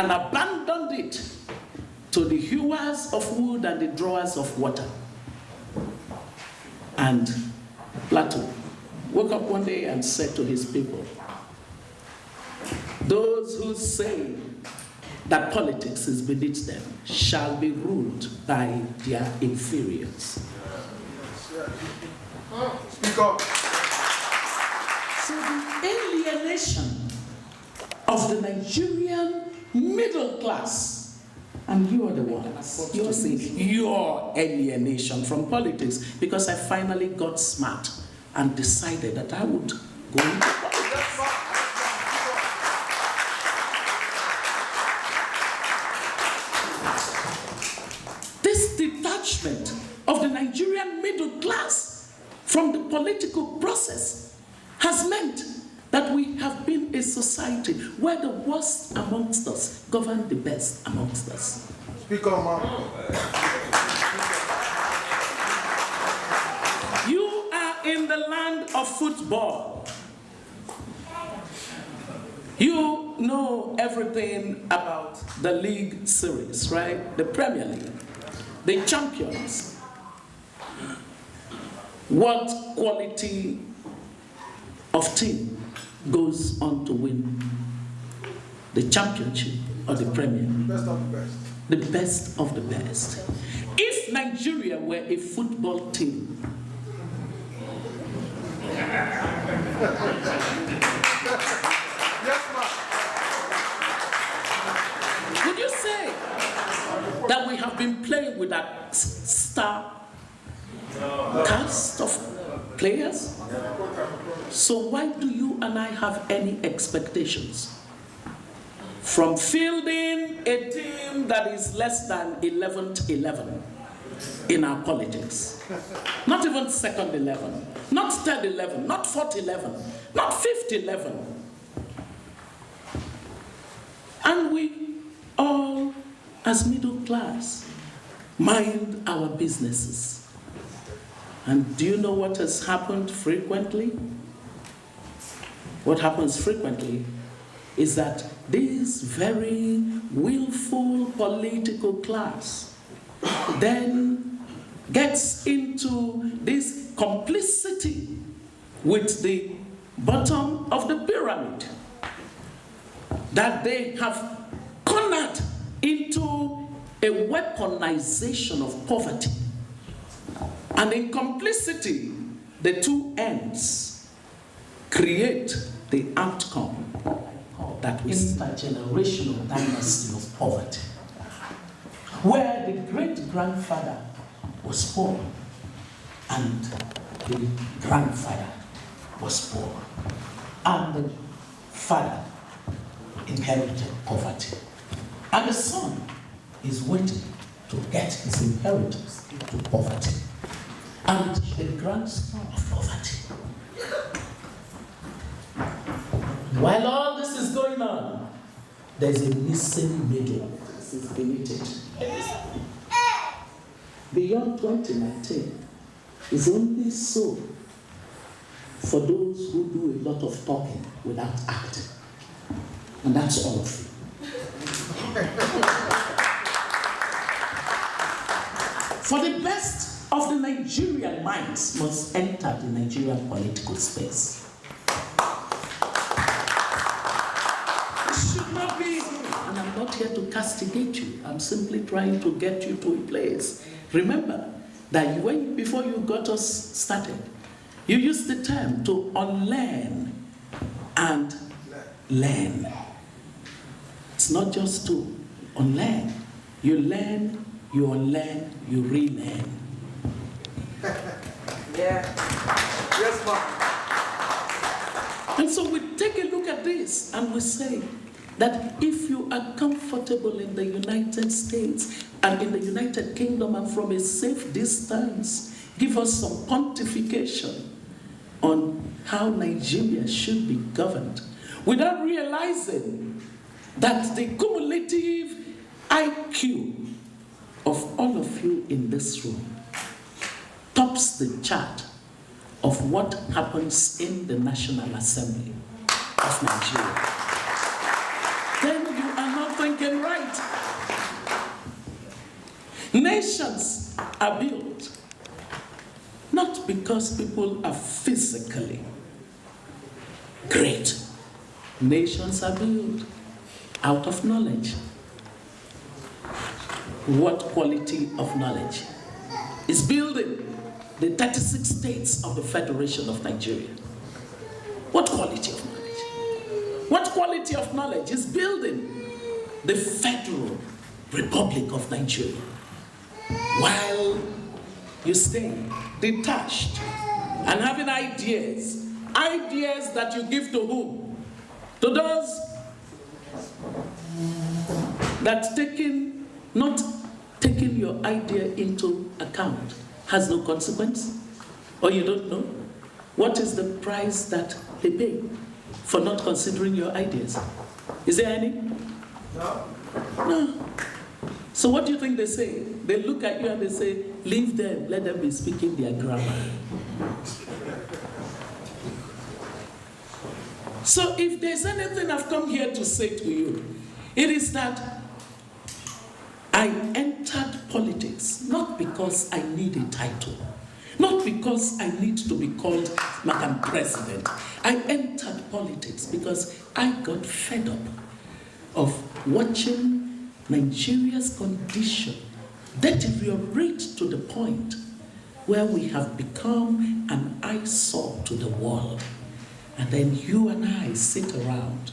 and abandoned it to the hewers of wood and the drawers of water. And Plato woke up one day and said to his people, those who say that politics is beneath them shall be ruled by their inferiors. Speak up. So the alienation of the Nigerian middle class, and you are the ones, you're saying your alienation from politics, because I finally got smart and decided that I would go into politics. This detachment of the Nigerian middle class from the political process has meant that we have been a society where the worst amongst us govern the best amongst us. Speak on, man. You are in the land of football. You know everything about the league series, right? The Premier League, the champions. What quality of team goes on to win the championship or the Premier? Best of the best. The best of the best. If Nigeria were a football team, Yes, ma'am. would you say that we have been playing with that star cast of players? So why do you and I have any expectations from fielding a team that is less than 11th 11 in our politics? Not even second 11, not third 11, not fourth 11, not fifth 11. And we all, as middle class, mind our businesses. And do you know what has happened frequently? What happens frequently is that this very willful political class then gets into this complicity with the bottom of the pyramid, that they have cornered into a weaponization of poverty. And in complicity, the two ends create the outcome that we see. Intergenerational dynasty of poverty, where the great-grandfather was poor and the grandfather was poor, and the father inherited poverty, and the son is waiting to get his inheritance into poverty, and the grandson of poverty. While all this is going on, there's a missing middle. This is beneath it. Beyond 2019 is only so for those who do a lot of talking without acting. And that's all of you. For the best of the Nigerian minds must enter the Nigerian political space. It should not be, and I'm not here to castigate you. I'm simply trying to get you to a place. Remember that before you got us started, you used the term to unlearn and learn. It's not just to unlearn. You learn, you unlearn, you relearn. Yeah. Yes, ma'am. And so we take a look at this and we say that if you are comfortable in the United States and in the United Kingdom and from a safe distance, give us some pontification on how Nigeria should be governed, without realizing that the cumulative IQ of all of you in this room tops the chart of what happens in the National Assembly of Nigeria. Then you are not thinking Nations are built not because people are physically great. Nations are built out of knowledge. What quality of knowledge is building the 36 states of the Federation of Nigeria? What quality of knowledge? What quality of knowledge is building the Federal Republic of Nigeria? While you stay detached and having ideas that you give to whom? To those that not taking your idea into account has no consequence, or you don't know what is the price that they pay for not considering your ideas. Is there any? No. No. So what do you think they say? They look at you and they say, leave them, let them be speaking their grammar. So if there's anything I've come here to say to you, it is that I entered politics not because I need a title, not because I need to be called Madam President. I entered politics because I got fed up of watching Nigeria's condition deteriorate to the point where we have become an eyesore to the world. And then you and I sit around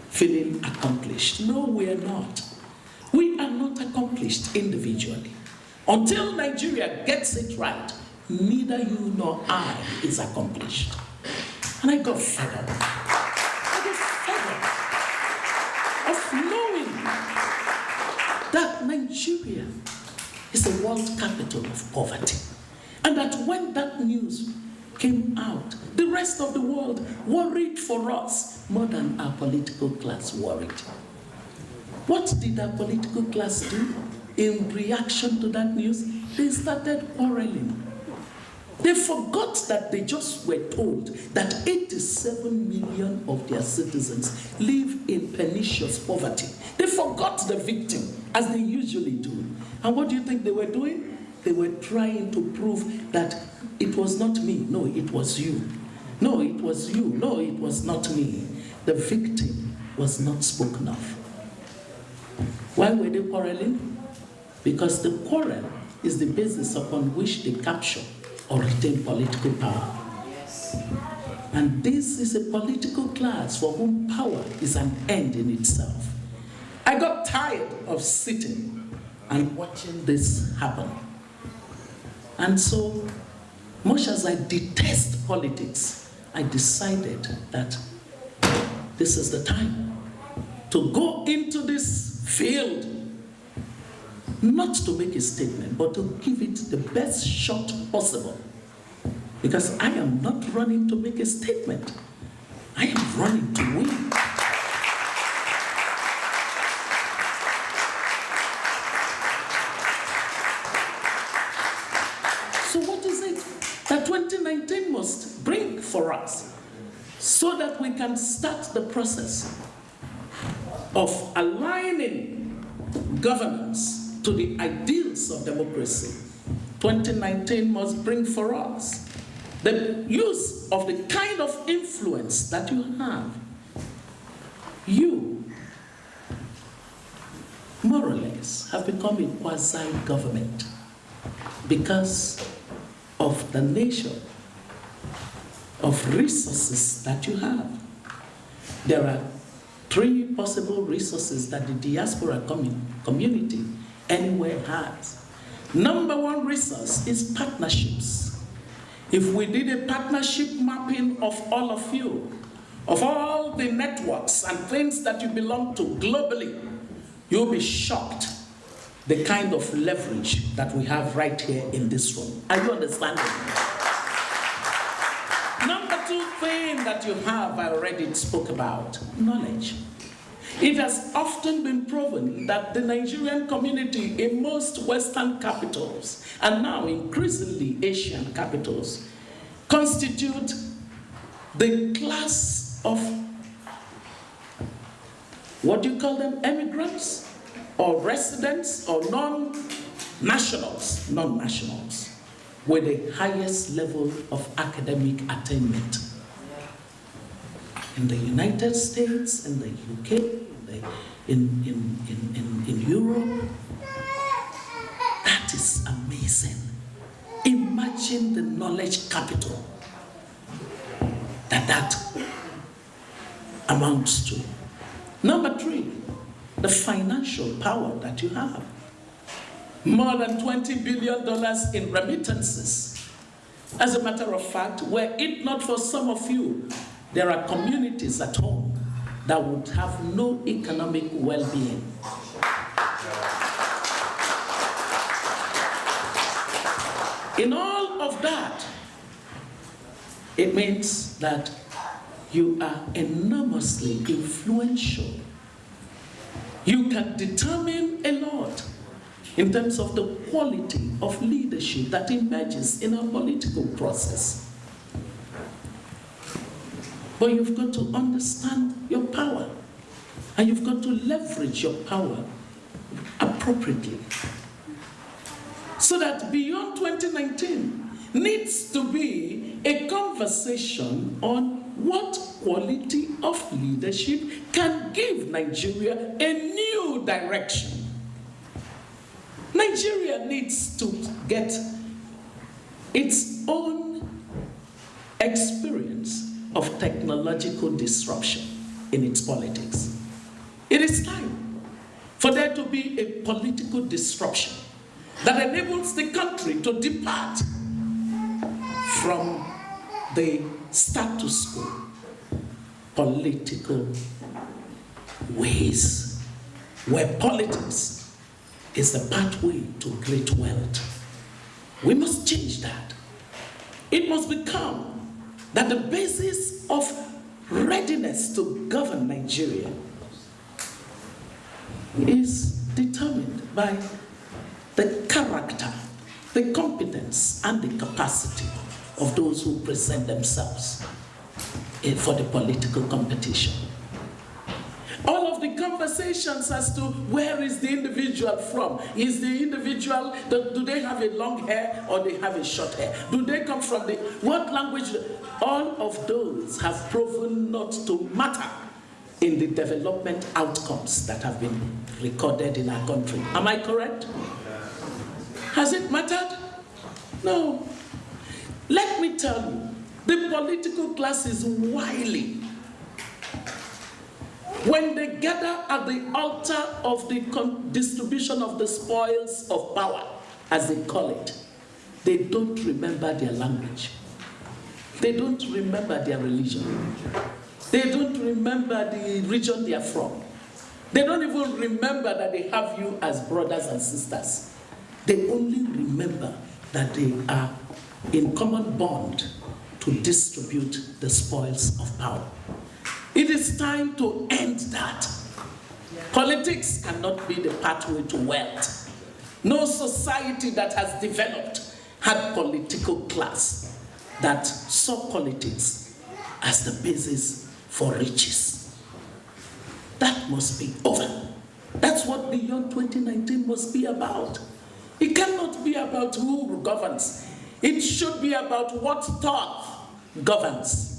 feeling accomplished. No, we are not. We are not accomplished individually. Until Nigeria gets it right, neither you nor I is accomplished. And I got fed up. I got fed up of knowing that Nigeria is the world capital of poverty. And that when that news came out, the rest of the world worried for us more than our political class worried. What did our political class do in reaction to that news? They started quarreling. They forgot that they just were told that 87 million of their citizens live in pernicious poverty. They forgot the victim, as they usually do. And what do you think they were doing? They were trying to prove that it was not me. No, it was you. No, it was you. No, it was not me. The victim was not spoken of. Why were they quarreling? Because the quarrel is the basis upon which they capture or retain political power. Yes. And this is a political class for whom power is an end in itself. I got tired of sitting and watching this happen. And so, much as I detest politics, I decided that this is the time to go into this field, not to make a statement, but to give it the best shot possible. Because I am not running to make a statement. I am running to win. So what is it that 2019 must bring for us so that we can start the process of aligning governance to the ideals of democracy? 2019 must bring for us the use of the kind of influence that you have. You, more or less, have become a quasi-government because of the nature of resources that you have. There are 3 possible resources that the diaspora community anywhere has. Number 1 resource is partnerships. If we did a partnership mapping of all of you, of all the networks and things that you belong to globally, you'll be shocked the kind of leverage that we have right here in this room. Are you understanding? Number 2 thing that you have, I already spoke about, knowledge. It has often been proven that the Nigerian community in most Western capitals, and now increasingly Asian capitals, constitute the class of, what do you call them, immigrants, or residents, or nationals, non-nationals, with the highest level of academic attainment. In the United States, in the UK, in Europe, that is amazing. Imagine the knowledge capital that amounts to. Number 3, the financial power that you have. More than $20 billion in remittances. As a matter of fact, were it not for some of you, there are communities at home that would have no economic well-being. In all of that, it means that you are enormously influential. You can determine a lot in terms of the quality of leadership that emerges in our political process. But you've got to understand your power, and you've got to leverage your power appropriately. So that beyond 2019 needs to be a conversation on what quality of leadership can give Nigeria a new direction. Nigeria needs to get its own experience of technological disruption in its politics. It is time for there to be a political disruption that enables the country to depart from the status quo political ways, where politics is the pathway to great wealth. We must change that. It must become that the basis of readiness to govern Nigeria is determined by the character, the competence, and the capacity of those who present themselves for the political competition. All of the conversations as to where is the individual from, is the individual, do they have a long hair or they have a short hair? Do they come from what language? All of those have proven not to matter in the development outcomes that have been recorded in our country. Am I correct? Has it mattered? No. Let me tell you, the political class is wily. When they gather at the altar of the distribution of the spoils of power, as they call it, they don't remember their language. They don't remember their religion. They don't remember the region they are from. They don't even remember that they have you as brothers and sisters. They only remember that they are in common bond to distribute the spoils of power. It is time to end that. Politics cannot be the pathway to wealth. No society that has developed had political class that saw politics as the basis for riches. That must be over. That's what Beyond 2019 must be about. It cannot be about who governs. It should be about what thought governs.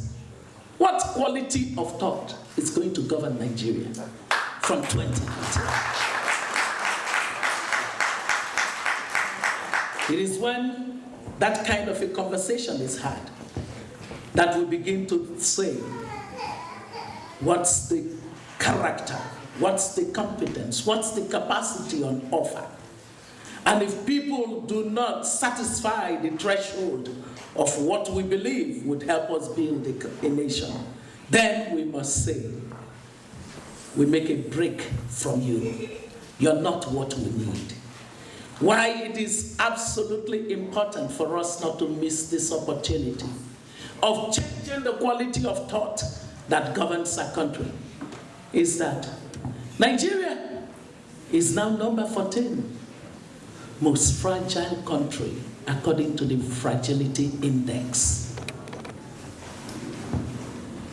What quality of thought is going to govern Nigeria from 2019? It is when that kind of a conversation is had that we begin to say, what's the character, what's the competence, what's the capacity on offer? And if people do not satisfy the threshold of what we believe would help us build a nation, then we must say, we make a break from you. You're not what we need. Why it is absolutely important for us not to miss this opportunity of changing the quality of thought that governs our country is that Nigeria is now number 14 most fragile country according to the Fragility Index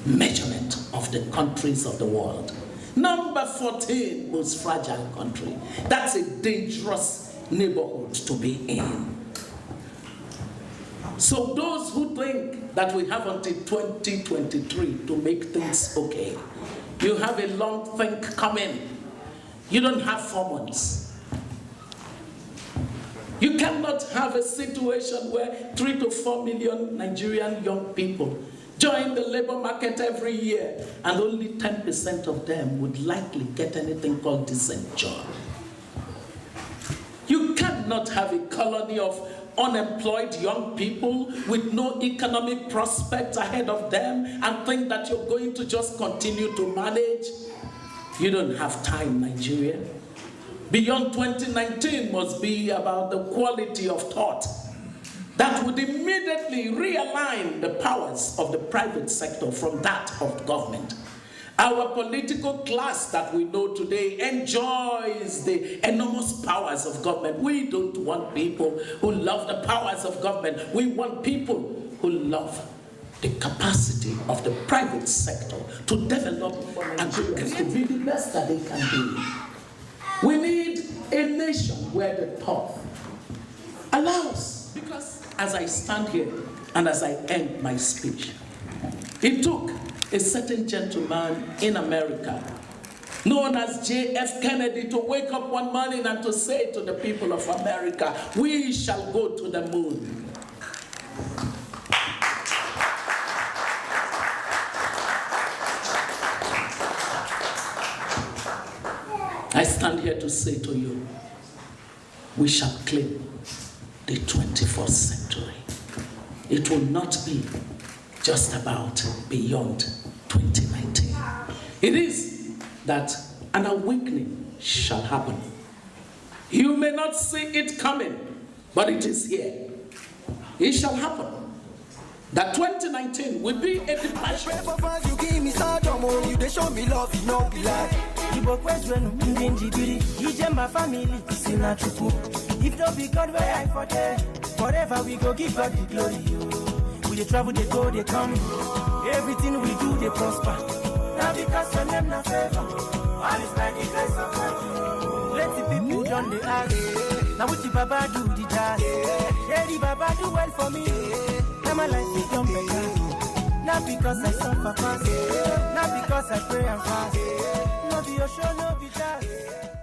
measurement of the countries of the world. Number 14 most fragile country. That's a dangerous neighborhood to be in. So those who think that we have until 2023 to make things okay, you have a long think coming. You don't have 4 months. You cannot have a situation where 3 to 4 million Nigerian young people join the labor market every year, and only 10% of them would likely get anything called decent job. You cannot have a colony of unemployed young people with no economic prospects ahead of them and think that you're going to just continue to manage. You don't have time, Nigeria. Beyond 2019 must be about the quality of thought that would immediately realign the powers of the private sector from that of government. Our political class that we know today enjoys the enormous powers of government. We don't want people who love the powers of government. We want people who love the capacity of the private sector to develop and to be the best that they can be. We need a nation where the thought allows, because as I stand here and as I end my speech, it took a certain gentleman in America known as J.F. Kennedy to wake up one morning and to say to the people of America, we shall go to the moon. I stand here to say to you, we shall claim the 21st century. It will not be just about beyond 2019. It is that an awakening shall happen. You may not see it coming, but it is here. It shall happen. That 2019 will be a departure. You give me stardom, you they show me love, you know be like. Igbo question, Indinjibiri, my family, if don't be God where I forget, forever we go give God the glory. We they travel, they go, they come. Everything we do, they prosper. Now because your name not favor, all is like the grace of God. Let the people done the ask. Now what the Baba do the dance. Yeah, the Baba do well for me. Now my life become better. Not because I suffer fast, not because I pray and fast. No be your show, no be that.